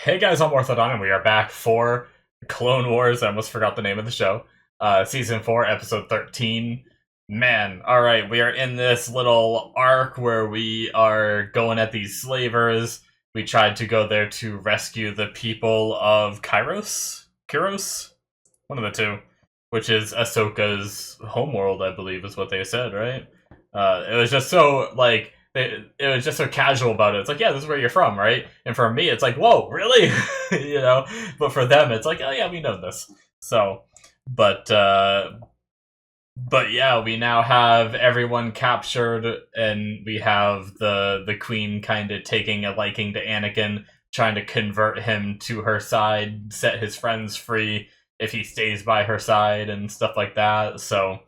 Hey guys, I'm Morthadon, and we are back for Clone Wars. I almost forgot the name of the show. Season 4, Episode 13. Man, alright, we are in this little arc where we are going at these slavers. We tried to go there to rescue the people of Kairos? Kyros? One of the two. Which is Ahsoka's homeworld, I believe, is what they said, right? It was just so, like, it was just so casual about it. It's like, yeah, this is where you're from, right? And for me, it's like, whoa, really? you know? But for them, it's like, oh yeah, we know this. So, but, uh, but yeah, we now have everyone captured, and we have the queen kind of taking a liking to Anakin, trying to convert him to her side, set his friends free if he stays by her side, and stuff like that. So,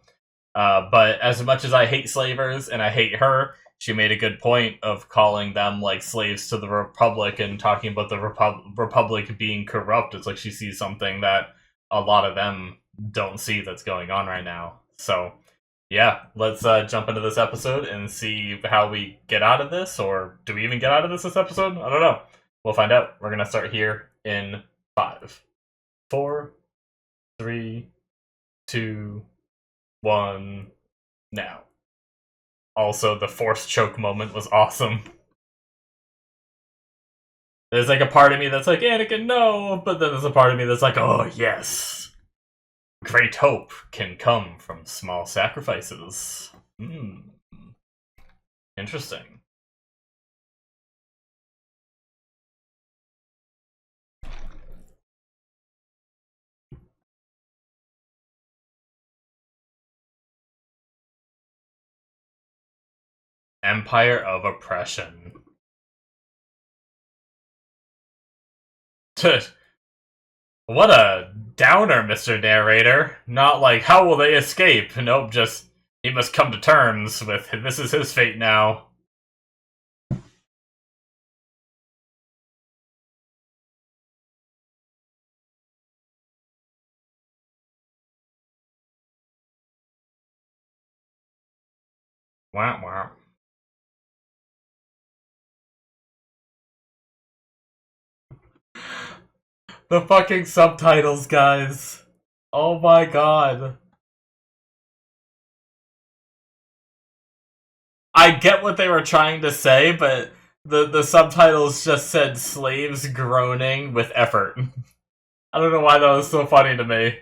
but as much as I hate slavers and I hate her, she made a good point of calling them like slaves to the Republic and talking about the Republic being corrupt. It's like she sees something that a lot of them don't see that's going on right now. So, yeah, let's jump into this episode and see how we get out of this, or do we even get out of this episode? I don't know. We'll find out. We're gonna start here in 5, 4, 3, 2, 1, now. Also, the force choke moment was awesome. There's like a part of me that's like, Anakin, no! But then there's a part of me that's like, oh, yes! Great hope can come from small sacrifices. Hmm. Interesting. Empire of Oppression. What a downer, Mr. Narrator. Not like, how will they escape? Nope, just, he must come to terms with, this is his fate now. Wow, wow. The fucking subtitles, guys. Oh my god. I get what they were trying to say, but the subtitles just said slaves groaning with effort. I don't know why that was so funny to me.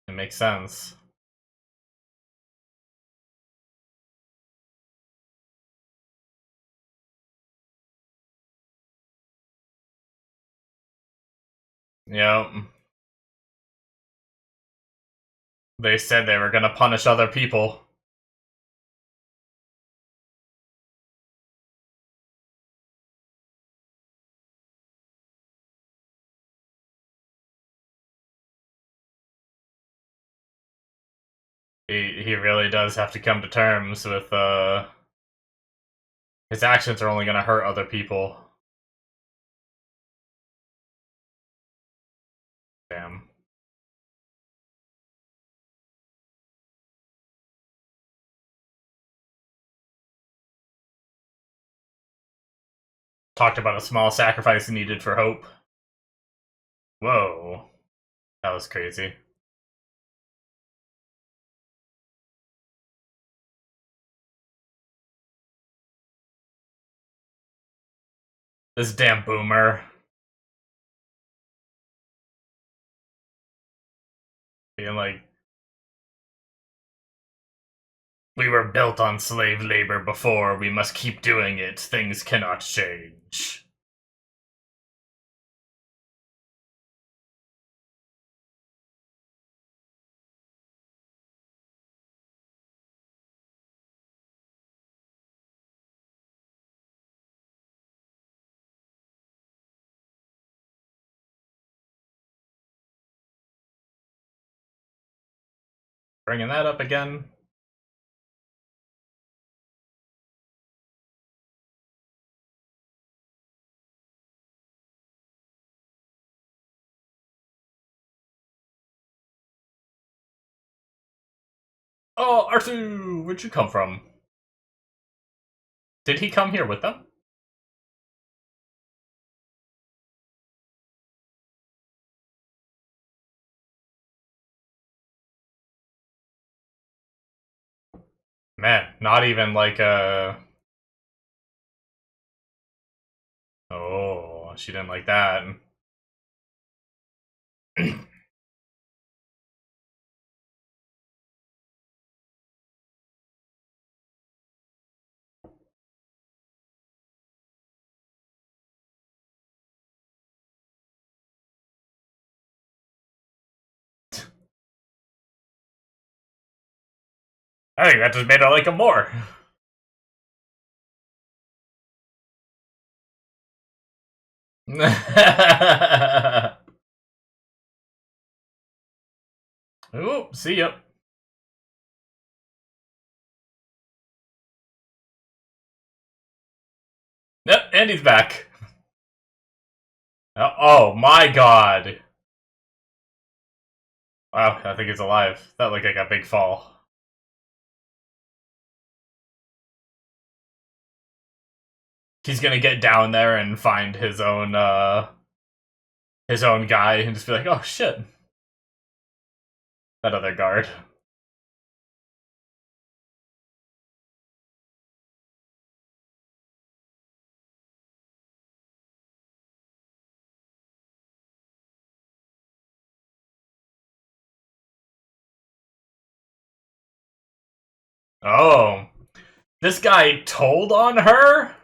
It makes sense. Yep. They said they were gonna punish other people. He really does have to come to terms with his actions are only gonna hurt other people. Damn. Talked about a small sacrifice needed for hope. Whoa. That was crazy. This damn boomer. Being like, we were built on slave labor before, we must keep doing it, things cannot change. Bringing that up again. Oh, R2, where'd you come from? Did he come here with them? Man, not even like a... Oh, she didn't like that. I think that just made her like him more. Ooh, see ya. Yep, and he's back. Oh my god. Wow, I think he's alive. That looked like a big fall. He's gonna get down there and find his own guy and just be like, oh shit. That other guard. Oh. This guy told on her?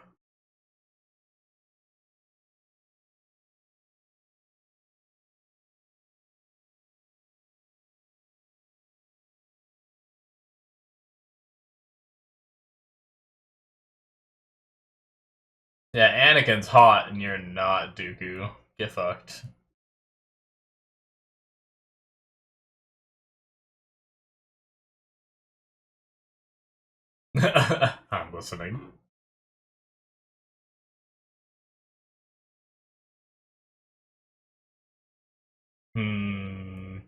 Yeah, Anakin's hot and you're not, Dooku. Get fucked. I'm listening. Hmm.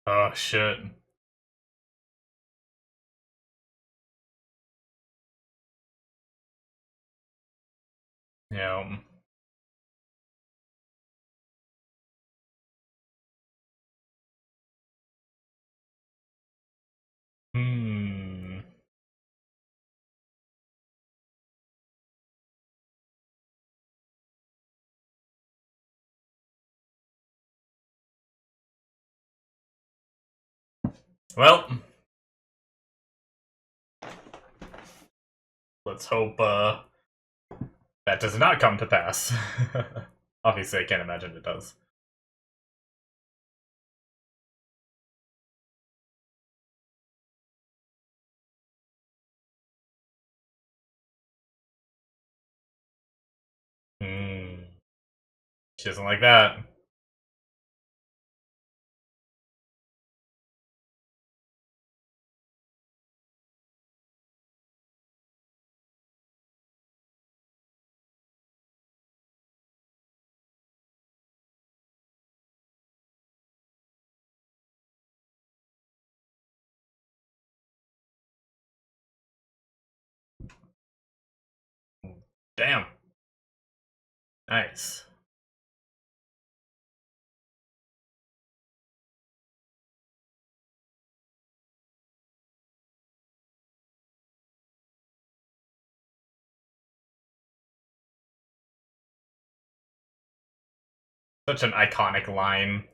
Oh shit. Yeah. Hmm. Well, let's hope that does not come to pass. Obviously, I can't imagine it does. Hmm. She doesn't like that. Damn. Nice. Such an iconic line.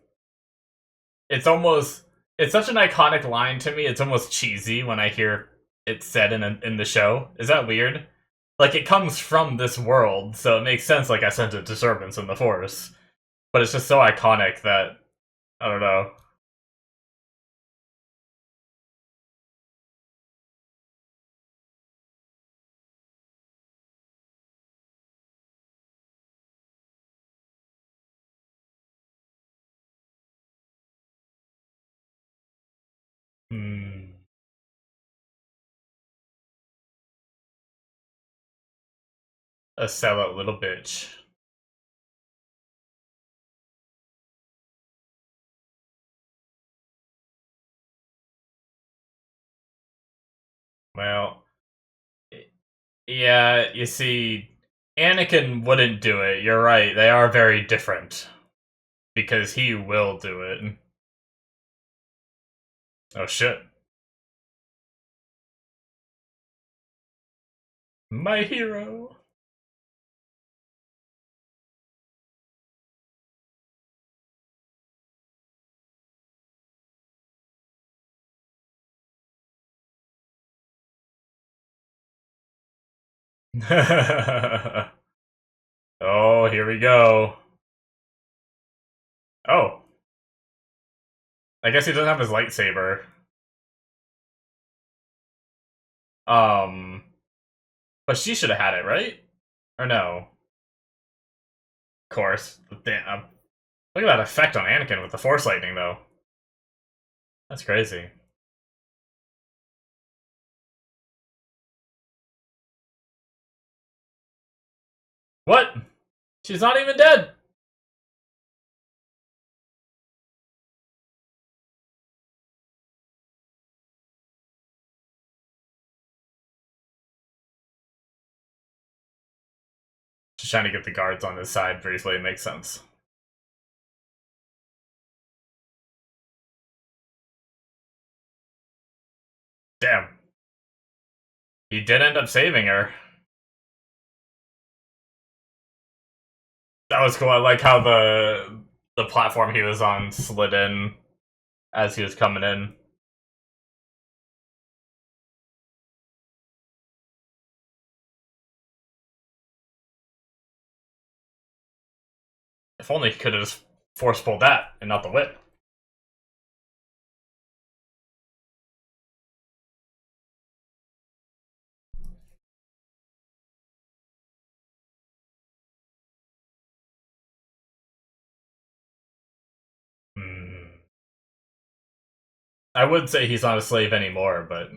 It's almost it's such an iconic line to me. It's almost cheesy when I hear it said in the show. Is that weird? Like it comes from this world, so it makes sense. Like I sent a disturbance in the force, but it's just so iconic that I don't know. Hmm. A sellout little bitch. Well, yeah, you see, Anakin wouldn't do it. You're right. They are very different. Because he will do it. Oh shit. My hero. Oh, here we go. Oh. I guess he doesn't have his lightsaber. Um, but she should have had it, right? Or no? Of course. Damn. Look at that effect on Anakin with the Force lightning, though. That's crazy. What? She's not even dead. Just trying to get the guards on his side briefly. It makes sense. Damn. He did end up saving her. That was cool. I like how the platform he was on slid in as he was coming in. If only he could have just force pulled that and not the whip. Hmm. I wouldn't say he's not a slave anymore, but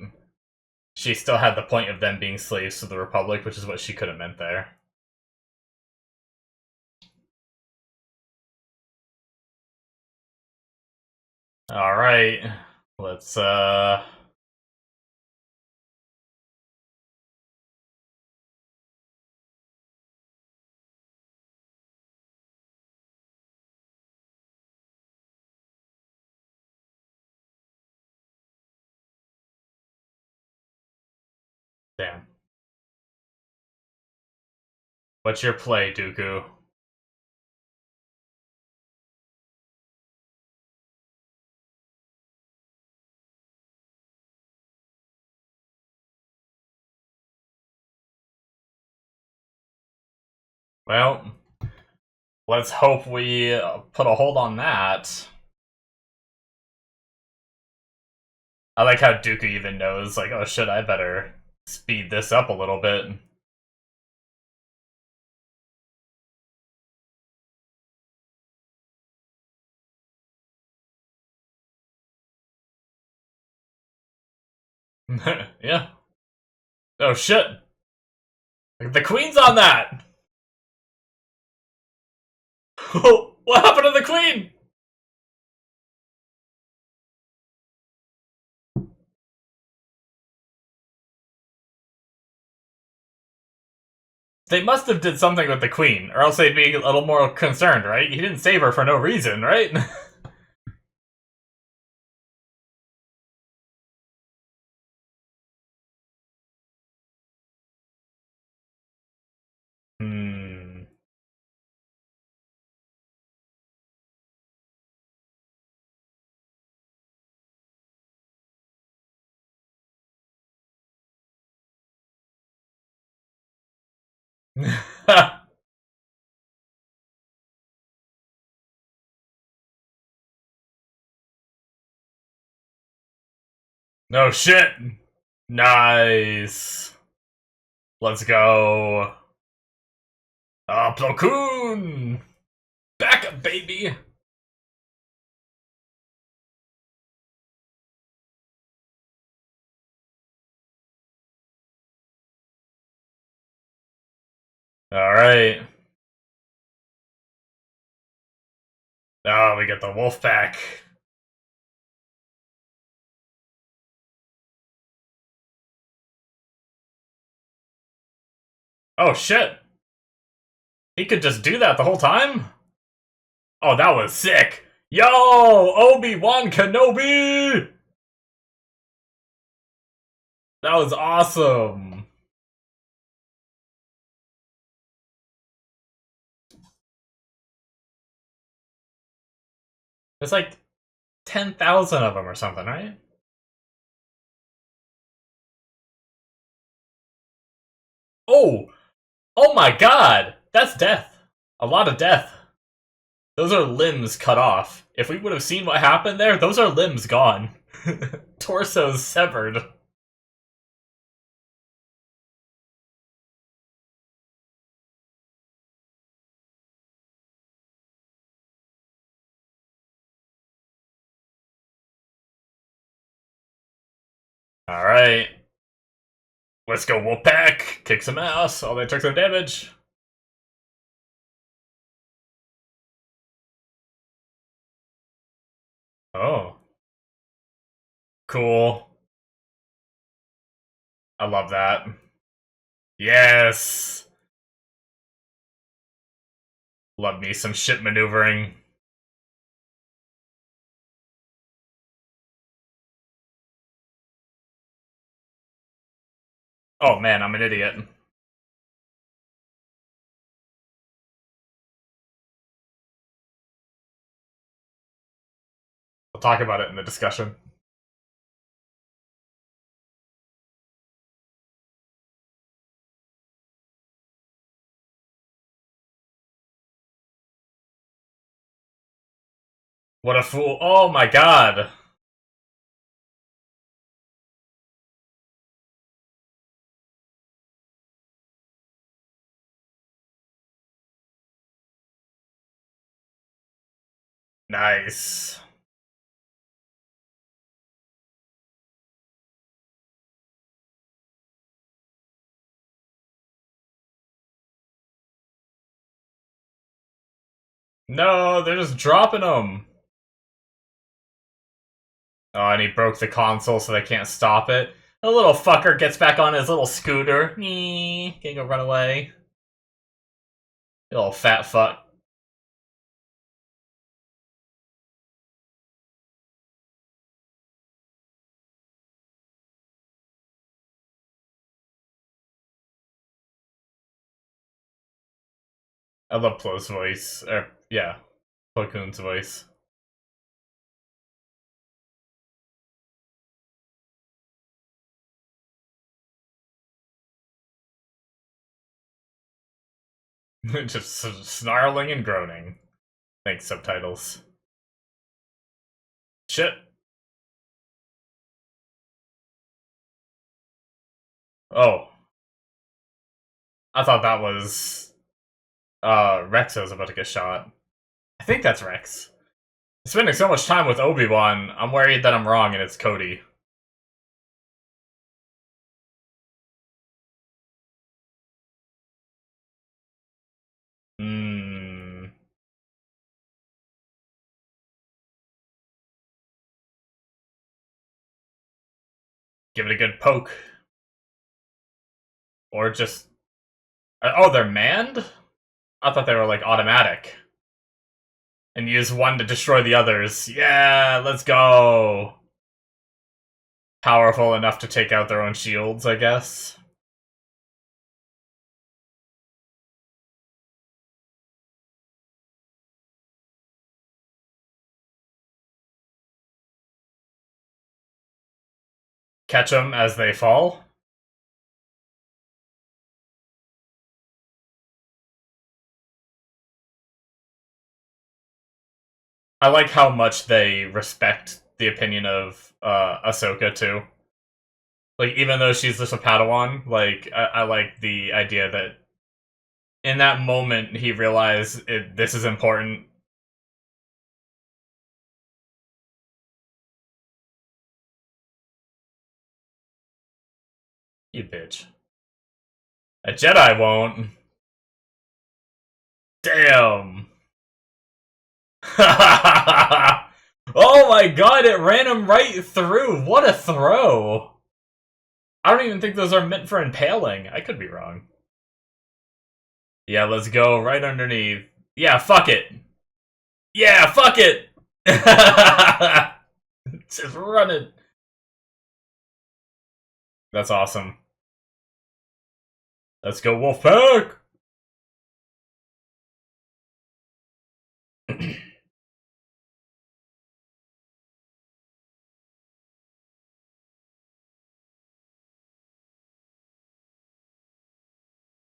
she still had the point of them being slaves to the Republic, which is what she could have meant there. Alright. Let's, damn. What's your play, Dooku? Well, let's hope we put a hold on that. I like how Dooku even knows, like, oh shit, I better speed this up a little bit. Yeah. Oh shit! The Queen's on that! What happened to the Queen? They must have did something with the Queen, or else they'd be a little more concerned, right? He didn't save her for no reason, right? Hmm. No shit! Nice! Let's go! Plo Koon! Back up, baby! Alright. Oh, we get the wolf pack. Oh shit! He could just do that the whole time? Oh, that was sick! Yo! Obi-Wan Kenobi! That was awesome! There's like 10,000 of them or something, right? Oh! Oh my god! That's death. A lot of death. Those are limbs cut off. If we would have seen what happened there, those are limbs gone. Torsos severed. Alright. Let's go Wolfpack! Kick some ass! Oh, they took some damage. Oh. Cool. I love that. Yes! Love me some ship maneuvering. Oh man, I'm an idiot. We'll talk about it in the discussion. What a fool. Oh my god! Nice. No, they're just dropping them. Oh, and he broke the console so they can't stop it. The little fucker gets back on his little scooter. Can't go run away. You little fat fuck. I love Plo's voice. Yeah, Plo Koon's voice. Just snarling and groaning. Thanks, subtitles. Shit. Oh. I thought that was Rex was about to get shot. I think that's Rex. Spending so much time with Obi-Wan, I'm worried that I'm wrong and it's Cody. Hmm. Give it a good poke. Or just... Oh, they're manned? I thought they were, like, automatic. And use one to destroy the others. Yeah, let's go! Powerful enough to take out their own shields, I guess. Catch them as they fall. I like how much they respect the opinion of Ahsoka, too. Like, even though she's just a Padawan, like, I like the idea that in that moment he realized this is important. You bitch. A Jedi won't. Damn. Oh my god, it ran him right through. What a throw. I don't even think those are meant for impaling. I could be wrong. Yeah, let's go right underneath. Yeah, fuck it. Yeah, fuck it. Just run it. That's awesome. Let's go, Wolfpack.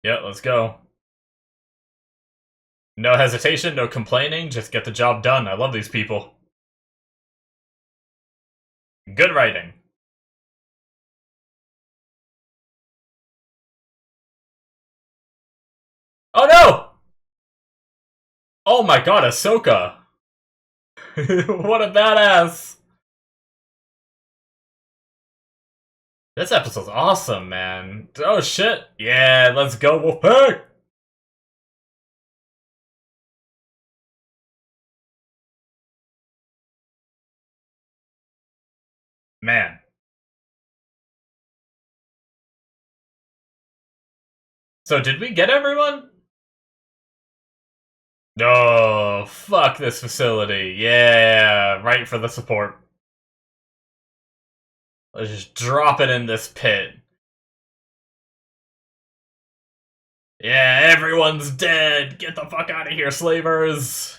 Yeah, let's go. No hesitation, no complaining, just get the job done. I love these people. Good writing. Oh no! Oh my god, Ahsoka! What a badass! This episode's awesome, man. Oh shit! Yeah, let's go, Wolfpack! Man. So did we get everyone? Oh, fuck this facility. Yeah, right for the support. Let's just drop it in this pit. Yeah, everyone's dead. Get the fuck out of here, slavers.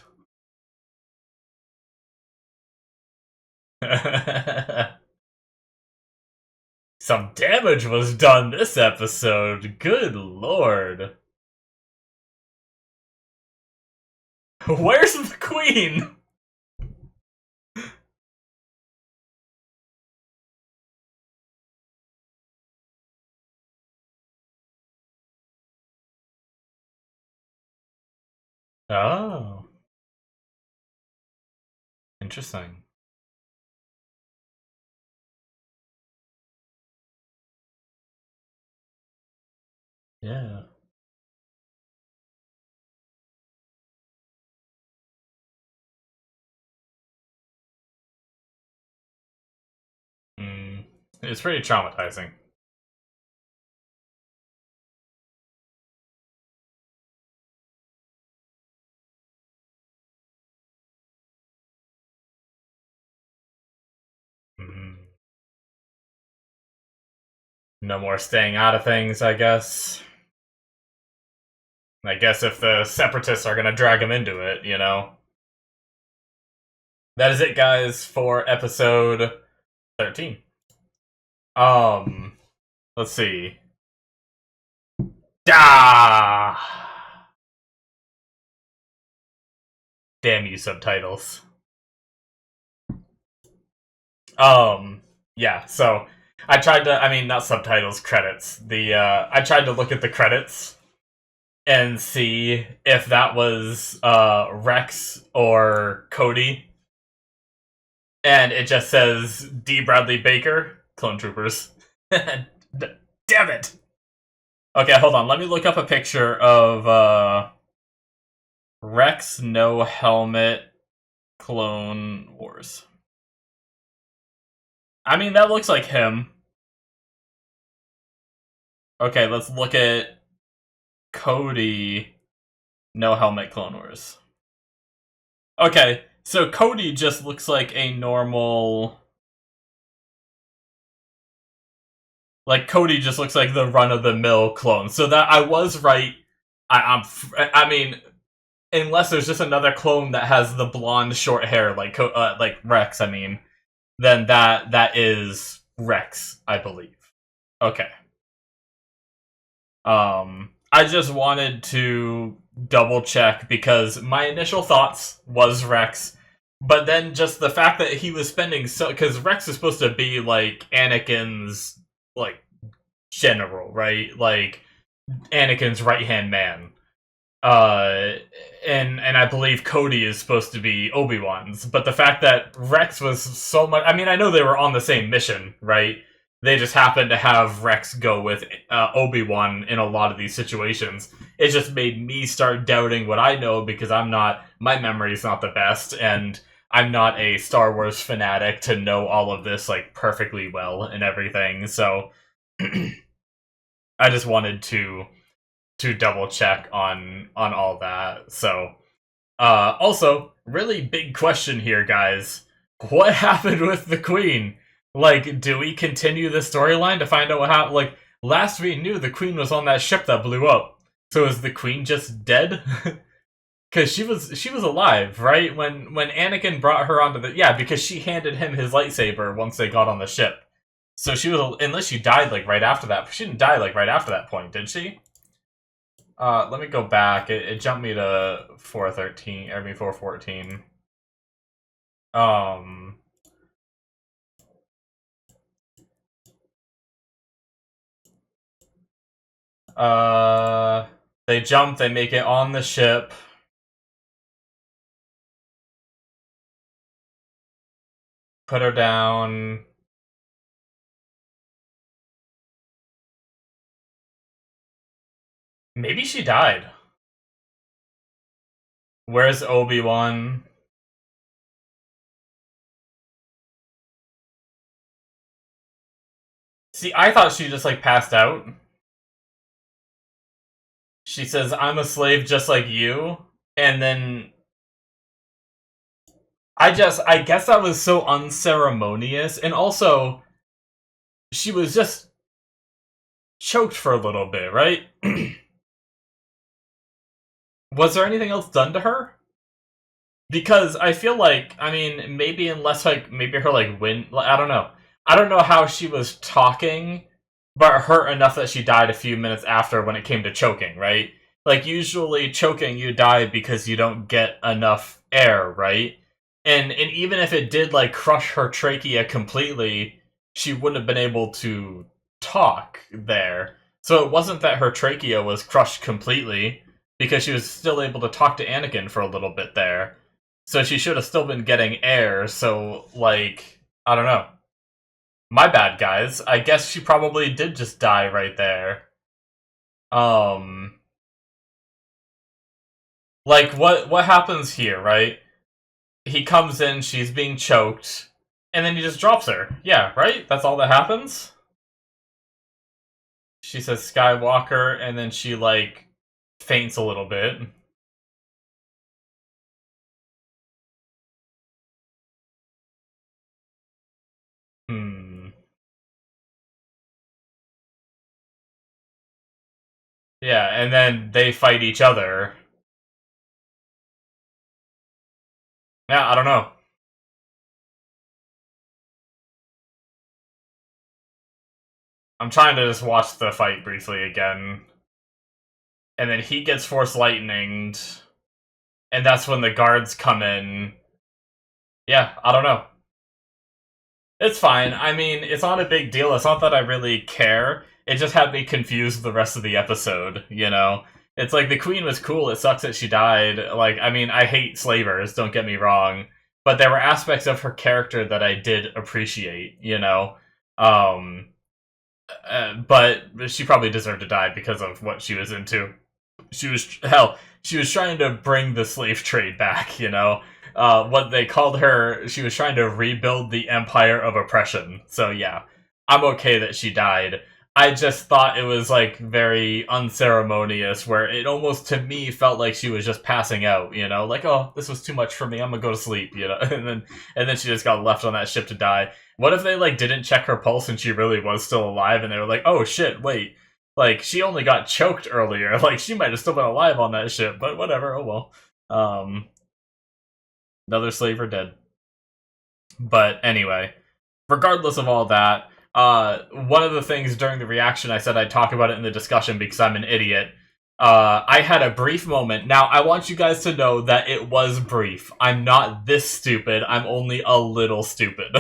Some damage was done this episode. Good lord. Where's the queen? Oh. Interesting. Yeah. It's pretty traumatizing. Mm. No more staying out of things, I guess. I guess if the separatists are gonna drag him into it, you know. That is it, guys, for episode 13. Let's see. Ah! Damn you, subtitles. Yeah, so I tried to, I mean, not subtitles, credits. I tried to look at the credits and see if that was, Rex or Cody. And it just says D. Bradley Baker, Clone Troopers. Damn it! Okay, hold on, let me look up a picture of, Rex, no helmet, Clone Wars. I mean, that looks like him. Okay, let's look at Cody, no helmet, Clone Wars. Okay, so Cody just looks like a normal... Like, Cody just looks like the run-of-the-mill clone. So that, I was right. I mean, unless there's just another clone that has the blonde short hair, like Rex, I mean, then that is Rex, I believe. Okay. I just wanted to double check because my initial thoughts was Rex, but then just the fact that he was spending so, because Rex is supposed to be like Anakin's like general, right? Like Anakin's right-hand man. And I believe Cody is supposed to be Obi-Wan's, but the fact that Rex was so much, I mean, I know they were on the same mission, right? They just happen to have Rex go with Obi-Wan in a lot of these situations. It just made me start doubting what I know because my memory's not the best, and I'm not a Star Wars fanatic to know all of this like perfectly well and everything. So I just wanted to double check on all that. So also, really big question here, guys. What happened with the Queen? Like, do we continue the storyline to find out what happened? Like, last we knew the Queen was on that ship that blew up. So is the Queen just dead? Because she was alive, right? When Anakin brought her onto the because she handed him his lightsaber once they got on the ship. So she was, unless she died like right after that. She didn't die like right after that point, did she? Let me go back. It jumped me to 413. I mean 414. They jump. They make it on the ship. Put her down. Maybe she died. Where's Obi-Wan? See, I thought she just, like, passed out. She says, I'm a slave just like you. And then... I guess that was so unceremonious. And also, she was just choked for a little bit, right? Was there anything else done to her? Because I feel like, I mean, maybe unless, like, maybe her, like, I don't know. I don't know how she was talking, but hurt enough that she died a few minutes after when it came to choking, right? Like, usually choking, you die because you don't get enough air, right? And even if it did, like, crush her trachea completely, she wouldn't have been able to talk there. So it wasn't that her trachea was crushed completely, because she was still able to talk to Anakin for a little bit there. So she should have still been getting air, so, like, I don't know. My bad, guys. I guess she probably did just die right there. Like, what happens here, right? He comes in, she's being choked, and then he just drops her. Yeah, right? That's all that happens? She says Skywalker, and then she, like, faints a little bit. Yeah, and then they fight each other. Yeah, I don't know. I'm trying to just watch the fight briefly again. And then he gets Force Lightninged. And that's when the guards come in. Yeah, I don't know. It's fine. I mean, it's not a big deal. It's not that I really care. It just had me confused the rest of the episode, you know? It's like, the Queen was cool. It sucks that she died. Like, I mean, I hate slavers, don't get me wrong. But there were aspects of her character that I did appreciate, you know? But she probably deserved to die because of what she was into. She was trying to bring the slave trade back, you know? What they called her, she was trying to rebuild the empire of oppression. So yeah, I'm okay that she died. I just thought it was, like, very unceremonious, where it almost, to me, felt like she was just passing out, you know? Like, oh, this was too much for me, I'm gonna go to sleep, you know? And then she just got left on that ship to die. What if they, like, didn't check her pulse and she really was still alive, and they were like, oh shit, wait. Like, she only got choked earlier. Like, she might have still been alive on that ship, but whatever, oh well. Another slaver dead. But anyway, regardless of all that, one of the things during the reaction I said I'd talk about it in the discussion because I'm an idiot. I had a brief moment. Now, I want you guys to know that it was brief. I'm not this stupid. I'm only a little stupid.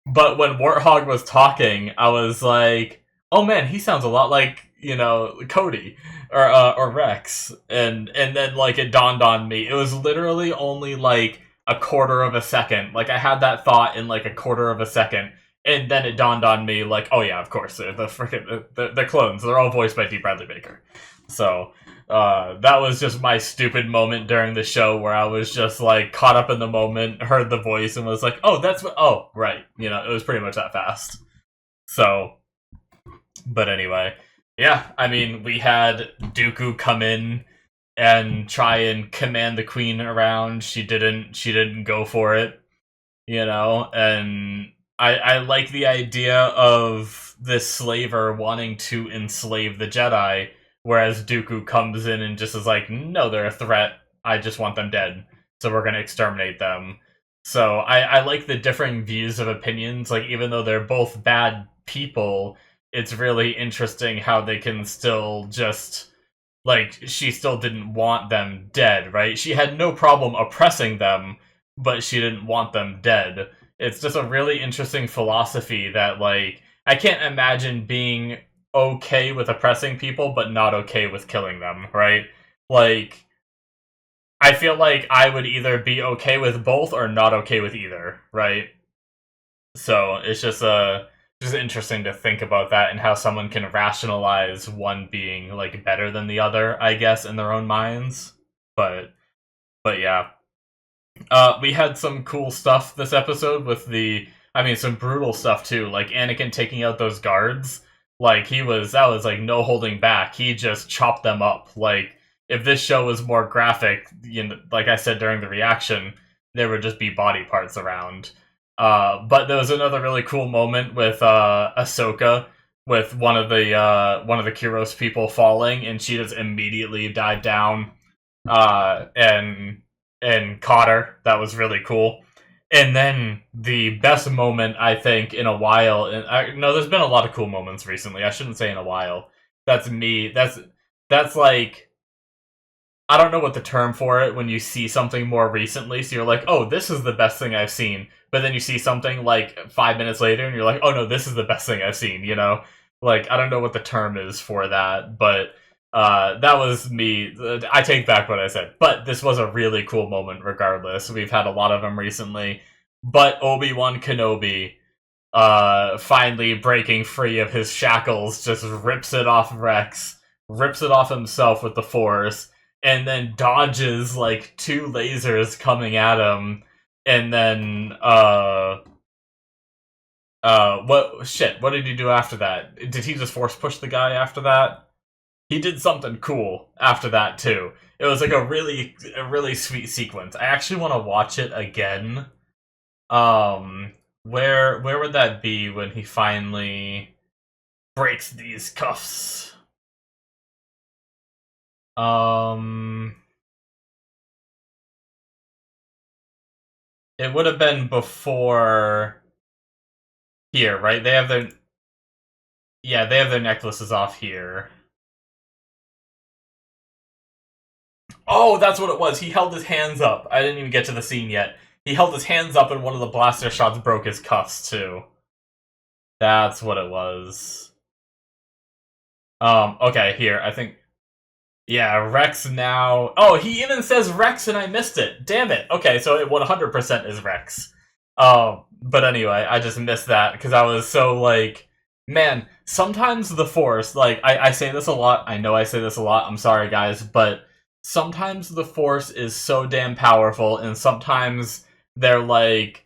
But when Warthog was talking, I was like, oh man, he sounds a lot like, you know, Cody or Rex. And then, like, it dawned on me. It was literally only, like, a quarter of a second. Like, I had that thought in, like, a quarter of a second. And then it dawned on me, like, oh yeah, of course, they're the freaking they're clones. They're all voiced by D. Bradley Baker. So that was just my stupid moment during the show where I was just like caught up in the moment, heard the voice, and was like, oh, that's what. Oh, right. You know, it was pretty much that fast. So, but anyway, yeah. I mean, we had Dooku come in and try and command the queen around. She didn't. She didn't go for it. You know, and I like the idea of this slaver wanting to enslave the Jedi, whereas Dooku comes in and just is like, no, they're a threat. I just want them dead, so we're gonna exterminate them. So I like the differing views of opinions. Like, even though they're both bad people, it's really interesting how they can still just like she still didn't want them dead, right? She had no problem oppressing them, but she didn't want them dead. It's just a really interesting philosophy that, like, I can't imagine being okay with oppressing people, but not okay with killing them, right? Like, I feel like I would either be okay with both or not okay with either, right? So it's just interesting to think about that and how someone can rationalize one being like better than the other, I guess, in their own minds. But but yeah, we had some cool stuff this episode with I mean, some brutal stuff too, like Anakin taking out those guards. Like, that was like no holding back. He just chopped them up. Like, if this show was more graphic, you know, like I said during the reaction, there would just be body parts around. But there was another really cool moment with Ahsoka with one of the Kyros people falling, and she just immediately died down. And caught her. That was really cool. And then the best moment I think in a while, and no, there's been a lot of cool moments recently. I shouldn't say in a while. That's me. That's like, I don't know what the term for it when you see something more recently. So you're like, oh, this is the best thing I've seen. But then you see something like 5 minutes later, and you're like, oh no, this is the best thing I've seen. You know, like, I don't know what the term is for that, but that was me. I take back what I said, but this was a really cool moment. Regardless, we've had a lot of them recently, but Obi-Wan Kenobi, finally breaking free of his shackles, just rips it off Rex, rips it off himself with the Force, and then dodges like two lasers coming at him, and then what did he do after that? Did he just force push the guy after that? He did something cool after that too. It was like a really sweet sequence. I actually want to watch it again. Where would that be when he finally breaks these cuffs? It would have been before here, right? They have their necklaces off here. Oh, that's what it was. He held his hands up. I didn't even get to the scene yet. He held his hands up and one of the blaster shots broke his cuffs too. That's what it was. Okay, here, I think... Yeah, Rex now... Oh, he even says Rex and I missed it. Damn it. Okay, so it 100% is Rex. But anyway, I just missed that because I was so like... Man, sometimes the Force, like, I say this a lot. I know I say this a lot. I'm sorry, guys, but sometimes the Force is so damn powerful, and sometimes they're like,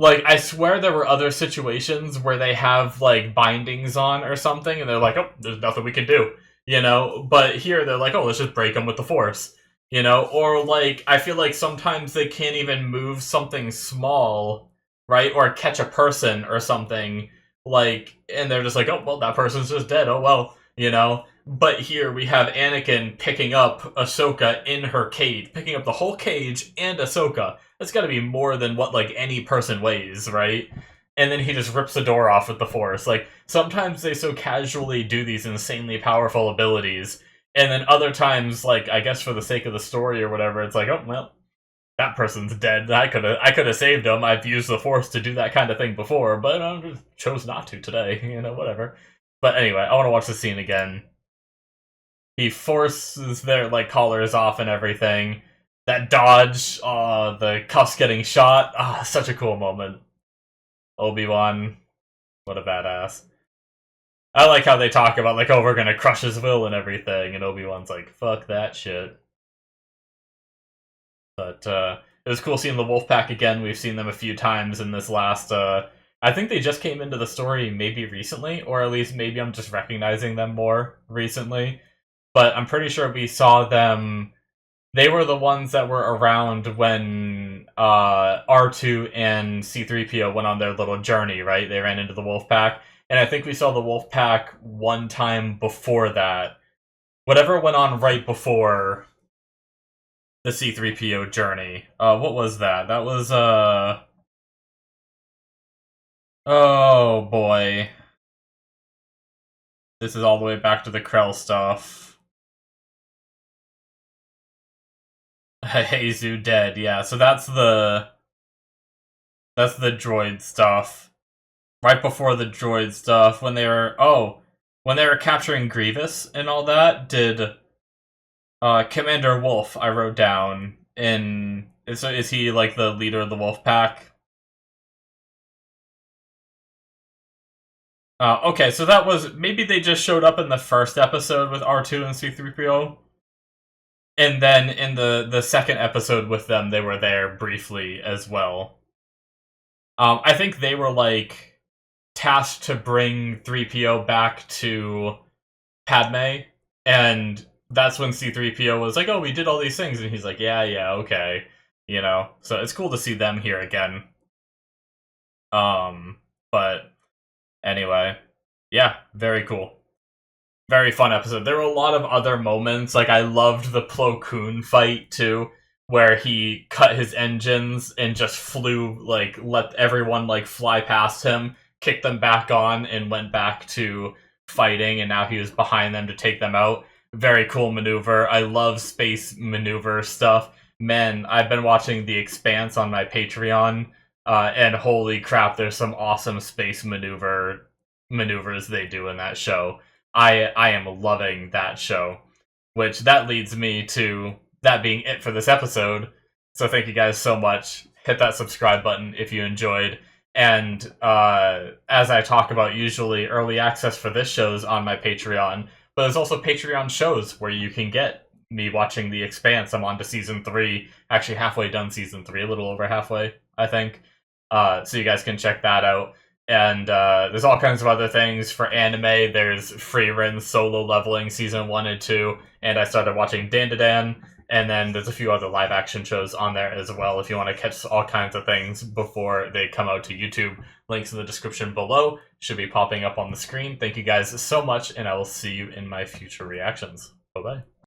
I swear there were other situations where they have, like, bindings on or something, and they're like, oh, there's nothing we can do, you know? But here, they're like, oh, let's just break them with the Force, you know? Or, like, I feel like sometimes they can't even move something small, right? Or catch a person or something, like, and they're just like, oh, well, that person's just dead, oh, well, you know? But here, we have Anakin picking up Ahsoka in her cage, picking up the whole cage and Ahsoka. That's got to be more than what, like, any person weighs, right? And then he just rips the door off with the Force. Like, sometimes they so casually do these insanely powerful abilities, and then other times, like, I guess for the sake of the story or whatever, it's like, oh, well, that person's dead. I could have saved him. I've used the Force to do that kind of thing before, but I chose not to today, you know, whatever. But anyway, I want to watch the scene again. He forces their, like, collars off and everything. That dodge, the cuffs getting shot. Such a cool moment. Obi-Wan. What a badass. I like how they talk about, like, oh, we're gonna crush his will and everything, and Obi-Wan's like, fuck that shit. But, it was cool seeing the Wolfpack again. We've seen them a few times in this last, I think they just came into the story maybe recently, or at least maybe I'm just recognizing them more recently. But I'm pretty sure we saw them. They were the ones that were around when R2 and C3PO went on their little journey, right? They ran into the Wolfpack. And I think we saw the Wolfpack one time before that. Whatever went on right before the C3PO journey. What was that? That was, oh boy. This is all the way back to the Krell stuff. Heizu dead, yeah. So that's the droid stuff. Right before the droid stuff, when they were when they were capturing Grievous and all that, did Commander Wolf I wrote down in is he like the leader of the Wolf Pack? Okay, so that was maybe they just showed up in the first episode with R2 and C3PO. And then in the second episode with them, they were there briefly as well. I think they were like tasked to bring 3PO back to Padme, and that's when C3PO was like, "Oh, we did all these things," and he's like, "Yeah, yeah, okay," you know. So it's cool to see them here again. But anyway, yeah, very cool. Very fun episode. There were a lot of other moments. Like, I loved the Plo Koon fight too, where he cut his engines and just flew, like, let everyone like fly past him, kicked them back on, and went back to fighting. And now he was behind them to take them out. Very cool maneuver. I love space maneuver stuff. Man, I've been watching The Expanse on my Patreon, and holy crap, there's some awesome space maneuvers they do in that show. I am loving that show, which that leads me to that being it for this episode. So thank you guys so much. Hit that subscribe button if you enjoyed. And as I talk about, usually early access for this show is on my Patreon, but there's also Patreon shows where you can get me watching The Expanse. I'm on to season 3, actually halfway done season 3, a little over halfway, I think. So you guys can check that out. And there's all kinds of other things for anime. There's Freerin solo leveling season 1 and 2, and I started watching Dandadan, and then there's a few other live action shows on there as well if you want to catch all kinds of things before they come out to YouTube. Links in the description below should be popping up on the screen. Thank you guys so much, and I will see you in my future reactions. Bye-bye.